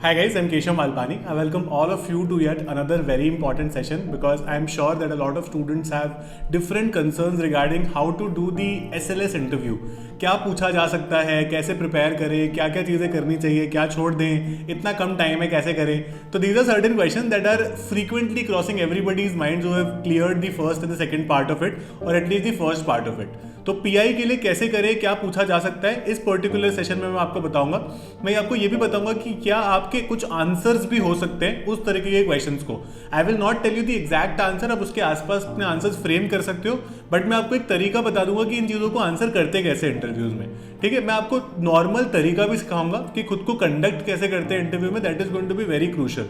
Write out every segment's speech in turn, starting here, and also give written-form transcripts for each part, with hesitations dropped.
Hi guys, I'm Keshav Malpani. I welcome all of you to yet another very important session because I'm sure that a lot of students have different concerns regarding how to do the SLS interview. क्या पूछा जा सकता है, कैसे prepare करें, क्या क्या चीज़ें करनी चाहिए, क्या छोड़ दें, इतना कम टाइम है कैसे करें. तो these are certain questions that are frequently crossing everybody's minds who have cleared the first and the second part of it or at least the first part of it. तो पीआई के लिए कैसे करें, क्या पूछा जा सकता है, इस पर्टिकुलर सेशन में मैं आपको बताऊंगा. मैं आपको ये भी बताऊंगा कि क्या आपके कुछ आंसर्स भी हो सकते हैं उस तरीके के क्वेश्चंस को. I will not tell you the exact answer, आप उसके आसपास अपने आंसर्स फ्रेम कर सकते हो, बट मैं आपको एक तरीका बता दूंगा कि इन चीज़ों को आंसर करते कैसे इंटरव्यूज में. ठीक है, मैं आपको नॉर्मल तरीका भी सिखाऊंगा कि खुद को कंडक्ट कैसे करते हैं इंटरव्यू में. That is going to be very crucial.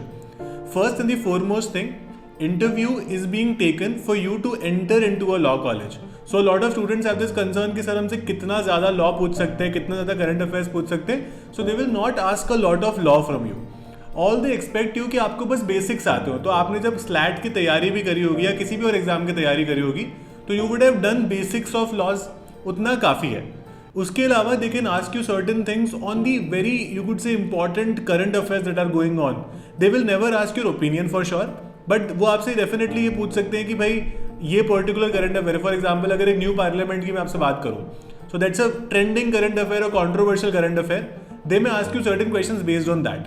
First and the foremost thing, interview is being taken for you to enter into a law college. So a lot of students have this concern कि sir हमसे कितना ज़्यादा law पूछ सकते हैं, कितना ज़्यादा current affairs पूछ सकते हैं. So they will not ask a lot of law from you. All they expect you कि आपको बस बेसिक्स आते हो. तो आपने जब स्लैट की तैयारी भी करी होगी या किसी भी और एग्जाम की तैयारी करी होगी तो you would have done basics of laws, उतना काफ़ी है. उसके अलावा they can ask you certain things on the very you could say important current affairs that are going on. They will never ask your opinion for sure, but वो आपसे definitely ये पूछ सकते हैं कि भाई ये particular current affair, for example अगर एक न्यू पार्लियामेंट की मैं आपसे बात करूँ, so that's a trending current affair और कॉन्ट्रोवर्शियल करंट अफेयर, दे में ask you certain questions based on that.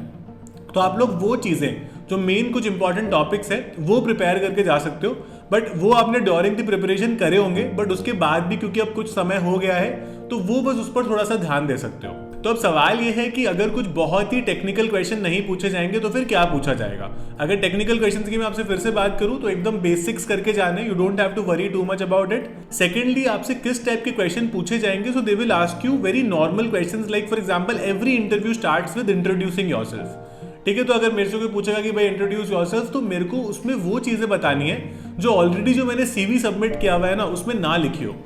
तो आप लोग वो चीज़ें जो मेन कुछ इंपॉर्टेंट टॉपिक्स है वो प्रिपेयर करके जा सकते हो, बट वो आपने ड्यूरिंग द प्रिपरेशन करे होंगे, बट उसके बाद भी क्योंकि अब कुछ समय हो गया है तो वो बस उस पर थोड़ा सा ध्यान दे सकते हो. तो अब सवाल ये है कि अगर कुछ बहुत ही टेक्निकल क्वेश्चन नहीं पूछे जाएंगे तो फिर क्या पूछा जाएगा. अगर टेक्निकल क्वेश्चंस की मैं आपसे फिर से बात करूं तो एकदम बेसिक्स करके जाने, you don't have to worry too much about it. Secondly, आपसे किस टाइप के क्वेश्चन पूछे जाएंगे, so they will ask you very normal questions like for example every interview starts with introducing yourself. ठीक है, तो अगर मेरे से कोई पूछेगा कि भाई इंट्रोड्यूस योरसेल्फ, तो मेरे को उसमें वो चीज़ें बतानी है जो ऑलरेडी जो मैंने सीवी सबमिट किया हुआ है ना उसमें ना लिखी हो.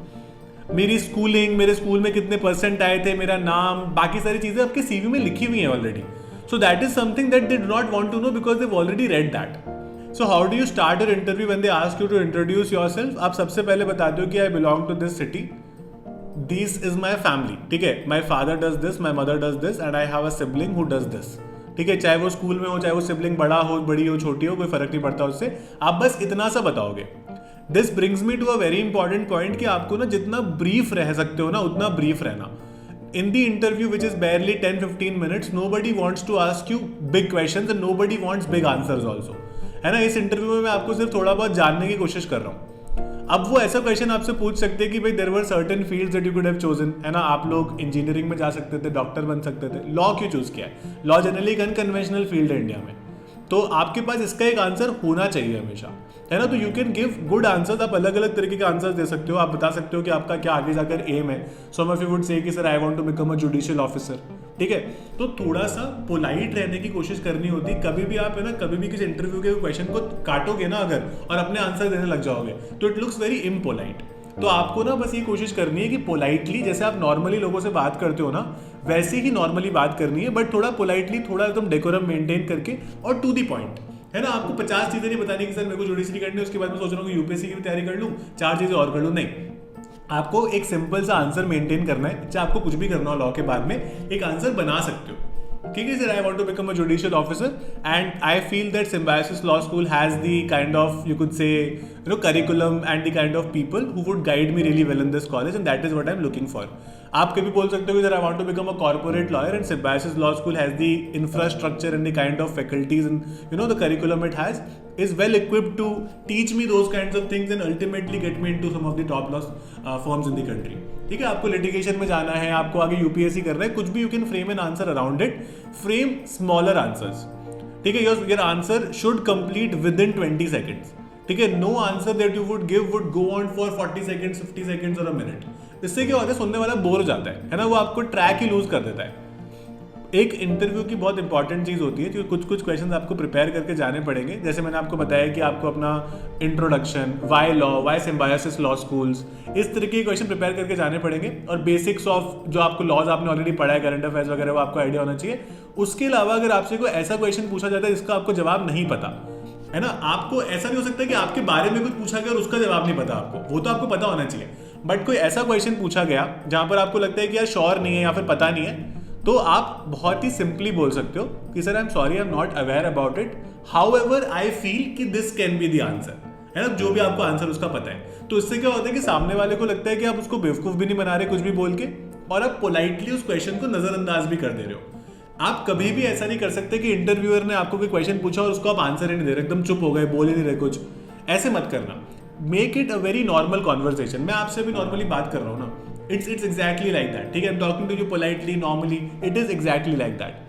मेरी स्कूलिंग, मेरे स्कूल में कितने परसेंट आए थे, मेरा नाम, बाकी सारी चीज़ें आपके सीवी में लिखी हुई हैं already. So that is something that they do not want to know because they already read that. So how do you start your interview when they ask you to introduce yourself. आप सबसे पहले बताते हो कि I belong to this city, this is my family. ठीक है, my father does this, my mother does this and I have a sibling who does this. ठीक है, चाहे वो स्कूल में हो, चाहे वो सिबलिंग बड़ा हो, बड़ी हो, छोटी हो, कोई फर्क नहीं पड़ता उससे. आप बस इतना सा बताओगे. This brings me to a very important point कि आपको ना जितना ब्रीफ रह सकते हो ना उतना ब्रीफ रहना. In the interview which is barely 10-15 minutes, nobody wants to ask you big questions and nobody wants big answers also. है ना, इस इंटरव्यू में मैं आपको सिर्फ थोड़ा बहुत जानने की कोशिश कर रहा हूँ. अब वो ऐसा क्वेश्चन आपसे पूछ सकते हैं कि भाई there were certain fields that you could have chosen. है ना, आप लोग इंजीनियरिंग में जा सकते थे, डॉक्टर बन सकते थे, लॉ क्यों चूज किया है. लॉ जनरली एक अनकन्वेंशनल फील्ड है इंडिया में, तो आपके पास इसका एक आंसर होना चाहिए हमेशा. है ना, तो you can give good answers. आप अलग अलग तरीके के आंसर्स दे सकते हो. आप बता सकते हो कि आपका क्या आगे जाकर एम है. So if you would say कि sir I want to become a judicial officer. ठीक है, तो थोड़ा सा पोलाइट रहने की कोशिश करनी होती. कभी भी आप है ना, कभी भी किसी इंटरव्यू के क्वेश्चन को काटोगे ना अगर और अपने आंसर देने लग जाओगे तो इट लुक्स वेरी इम्पोलाइट. तो आपको ना बस ये कोशिश करनी है कि पोलाइटली, जैसे आप नॉर्मली लोगों से बात करते हो ना वैसे ही नॉर्मली बात करनी है, बट थोड़ा पोलाइटली, थोड़ा एकदम डेकोरम मेंटेन करके और टू दी पॉइंट. है ना, आपको 50 चीजें नहीं बतानी कि सर मेरे को जुडिशरी करनी है, उसके बाद मैं सोच रहा हूँ कि यूपीएससी की भी तैयारी कर लूँ, 4 चीजें और कर लूँ. नहीं, आपको एक सिंपल सा आंसर मेंटेन करना है. चाहे आपको कुछ भी करना हो लॉ के बाद में, एक आंसर बना सकते हो. ठीक है, sir I want to become a judicial officer and I feel that Symbiosis Law School has the kind of you could say curriculum and the kind of people who would guide me really well in this college, and that is what I'm looking for. आप कभी बोल सकते हो कि sir I want to become a corporate lawyer and Symbiosis Law School has the infrastructure and the kind of faculties and the curriculum it has is well equipped to teach me those kinds of things and ultimately get me into some of the top law firms in the country. ठीक है, आपको litigation में जाना है, आपको आगे UPSC करना है, कुछ भी, you can frame an answer around it. Frame smaller answers. ठीक है, your answer should complete within 20 seconds. ठीक है, no answer that you would give would go on for 40 seconds, 50 seconds और अ मिनट. इससे क्या होता है, सुनने वाला बोर हो जाता है ना, वो आपको ट्रैक ही लूज कर देता है. एक इंटरव्यू की बहुत इंपॉर्टेंट चीज़ होती है कि कुछ क्वेश्चंस आपको प्रिपेयर करके जाने पड़ेंगे. जैसे मैंने आपको बताया कि आपको अपना introduction, why law, why Symbiosis law schools, इस तरीके के क्वेश्चन प्रिपेयर करके जाने पड़ेंगे. और बेसिक्स ऑफ जो आपको लॉज आपने ऑलरेडी पढ़ा है, करंट अफेयर्स वगैरह, वो आपको आइडिया होना चाहिए. उसके अलावा अगर आपसे कोई ऐसा क्वेश्चन पूछा जाता है जिसका आपको जवाब नहीं पता, है ना, आपको ऐसा नहीं हो सकता कि आपके बारे में कुछ पूछा गया और उसका जवाब नहीं पता आपको, वो तो आपको पता होना चाहिए. बट कोई ऐसा क्वेश्चन पूछा गया जहां पर आपको लगता है कि यार श्योर नहीं है या फिर पता नहीं है, तो आप बहुत ही सिंपली बोल सकते हो कि sir I am sorry, I am not aware about it, however I feel कि this can be the answer, है ना, जो भी आपको आंसर उसका पता है। तो इससे क्या होता है कि सामने वाले को लगता है कि आप उसको बेवकूफ भी नहीं बना रहे कुछ भी बोल के, और आप पोलाइटली उस क्वेश्चन को नजरअंदाज भी कर दे रहे हो। आप कभी भी ऐसा नहीं कर सकते कि इंटरव्यूअर ने आपको कोई क्वेश्चन पूछा और उसको आप आंसर ही नहीं दे रहे, एकदम चुप हो गए, बोल ही नहीं रहे कुछ। ऐसे मत करना। Make it a very normal conversation. मैं आपसे भी नॉर्मली बात कर रहा हूँ ना, इट्स एग्जैक्टली लाइक दैट, ठीक है, I am talking to you politely, normally, it is exactly like that.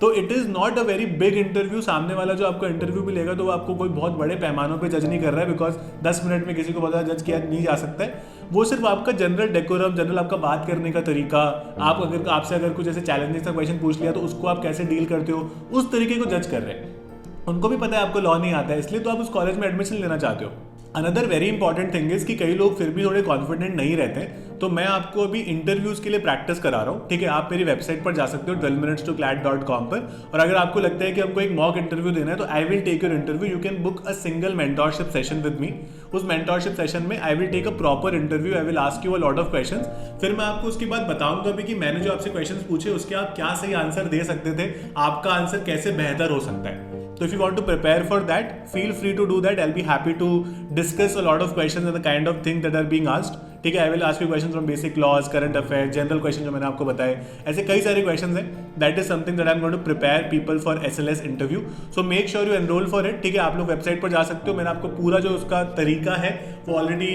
तो it is not a very big interview. सामने वाला जो आपको इंटरव्यू भी लेगा तो वो आपको कोई बहुत बड़े पैमानों पे जज नहीं कर रहा है, बिकॉज 10 मिनट में किसी को पता जज किया नहीं जा सकता है। वो सिर्फ आपका जनरल डेकोरम, जनरल आपका बात करने का तरीका, आप अगर आपसे अगर कुछ ऐसे चैलेंजिंग सा क्वेश्चन पूछ लिया तो उसको आप कैसे डील करते हो, उस तरीके को जज कर रहे हैं। उनको भी पता है आपको लॉ नहीं आता है, इसलिए तो आप उस कॉलेज में एडमिशन लेना चाहते हो। Another very important thing is कि कई लोग फिर भी थोड़े कॉन्फिडेंट नहीं रहते, तो मैं आपको अभी इंटरव्यूज के लिए प्रैक्टिस करा रहा हूँ, ठीक है। आप मेरी वेबसाइट पर जा सकते हो 12minutes2clat.com पर, और अगर आपको लगता है कि हमको एक मॉक इंटरव्यू देना है तो I will take your interview. You can book a single mentorship session with me. उस मेंटोरशिप सेशन में I will take a proper interview, I will ask you a lot of questions. फिर मैं आपको उसके बाद बताऊंगा भी कि मैंने जो आपसे क्वेश्चंस पूछे उसके आप क्या सही आंसर दे सकते थे, आपका आंसर कैसे बेहतर हो सकता है। So if you want to prepare for that, feel free to do that. I'll be happy to discuss a lot of questions and the kind of things that are being asked. ठीक है, I will ask you question from basic laws, current affair, general question जो मैंने आपको बताए, ऐसे कई सारे question हैं। That is something that I am going to prepare people for SLS interview. So make sure you enroll for it, ठीक है। आप लोग वेबसाइट पर जा सकते हो, मैंने आपको पूरा जो उसका तरीका है वो ऑलरेडी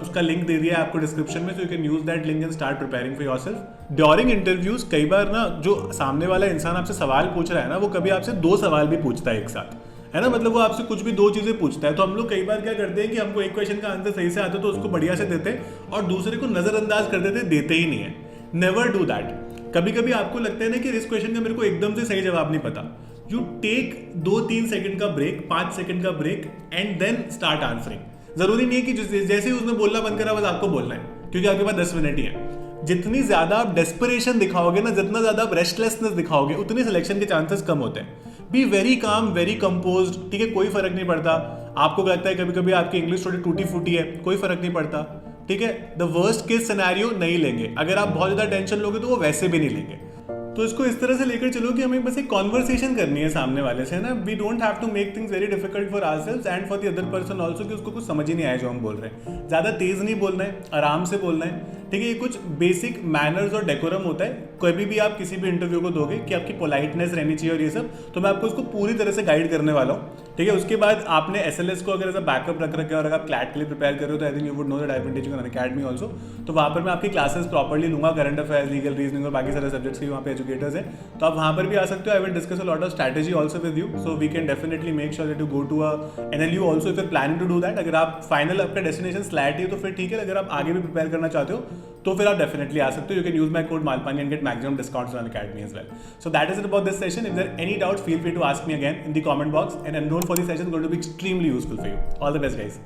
उसका लिंक दे दिया है आपको डिस्क्रिप्शन में, so you can use that link and start preparing for yourself. During interviews कई बार ना जो सामने वाला इंसान आपसे सवाल पूछ रहा है ना, वो कभी आपसे 2 सवाल भी पूछता है एक साथ, है ना, मतलब वो आपसे कुछ भी 2 चीजें पूछता है। तो हम लोग कई बार क्या करते हैं कि हमको एक क्वेश्चन का आंसर सही से आता तो उसको बढ़िया से देते हैं और दूसरे को नजरअंदाज कर देते ही नहीं है। Never do that. कभी कभी आपको लगता है ना कि इस क्वेश्चन का मेरे को एकदम से सही जवाब नहीं पता, यू टेक 2-3 सेकंड का ब्रेक, 5 सेकंड का ब्रेक एंड देन स्टार्ट आंसरिंग। जरूरी नहीं है कि जैसे ही उसने बोलना बंद करा बस आपको बोलना है, क्योंकि आपके पास 10 मिनट ही है। जितनी ज्यादा आप डेस्परेशन दिखाओगे ना, जितना ज्यादा आप रेस्टलेसनेस दिखाओगे, उतनी सिलेक्शन के चांसेस कम होते हैं। Be very calm, very composed, ठीक है, कोई फर्क नहीं पड़ता। आपको लगता है कभी कभी आपकी इंग्लिश थोड़ी टूटी फूटी है, कोई फर्क नहीं पड़ता, ठीक है। द वर्स्ट केस सिनेरियो नहीं लेंगे, अगर आप बहुत ज्यादा टेंशन लोगे तो वो वैसे भी नहीं लेंगे। तो इसको इस तरह से लेकर चलो कि हमें बस एक कॉन्वर्सेशन करनी है सामने वाले से, ना। We don't have to make things very difficult for ourselves and for the other person also, कि उसको कुछ समझ ही नहीं आया जो हम बोल रहे हैं। ज्यादा तेज नहीं बोलना है, आराम से बोलना है, ठीक है। ये कुछ बेसिक मैनर्स और डेकोरम होता है। कभी भी आप किसी भी इंटरव्यू को दोगे कि आपकी पोलाइटनेस रहनी चाहिए और ये सब, तो मैं आपको उसको पूरी तरह से गाइड करने वाला हूँ, ठीक है। उसके बाद आपने SLS को अगर ऐसा बैकअप रख रखे और अगर आप क्लैट के लिए प्रिपेयर कर रहे हो तो I think you would know that I will teach you on academy also. तो वहाँ पर मैं आपकी क्लासेस प्रॉपर्ली लूंगा, करंट अफेयर्स, लीगल, रीजनिंग और बाकी सारे सब्जेक्ट्स के वहाँ पे एजुकेटर्स हैं, तो आप वहाँ पर भी आ सकते हो। I will discuss a lot of strategy also with you, so we can definitely make sure that you go to a NLU also if you planning to do that. अगर आप फाइनल आपका डेस्टिनेशन स्लैट ही तो फिर ठीक है, अगर आप आगे भी प्रिपेयर करना चाहते हो तो फिर आप डेफिनेटली आ सकते हो। You can use my code Malpani and get maximum discounts on academy as well. So that is it about this session. If there are any doubts, feel free to ask me again in the comment box, and enroll for the session is going to be extremely useful for you. All the best, guys.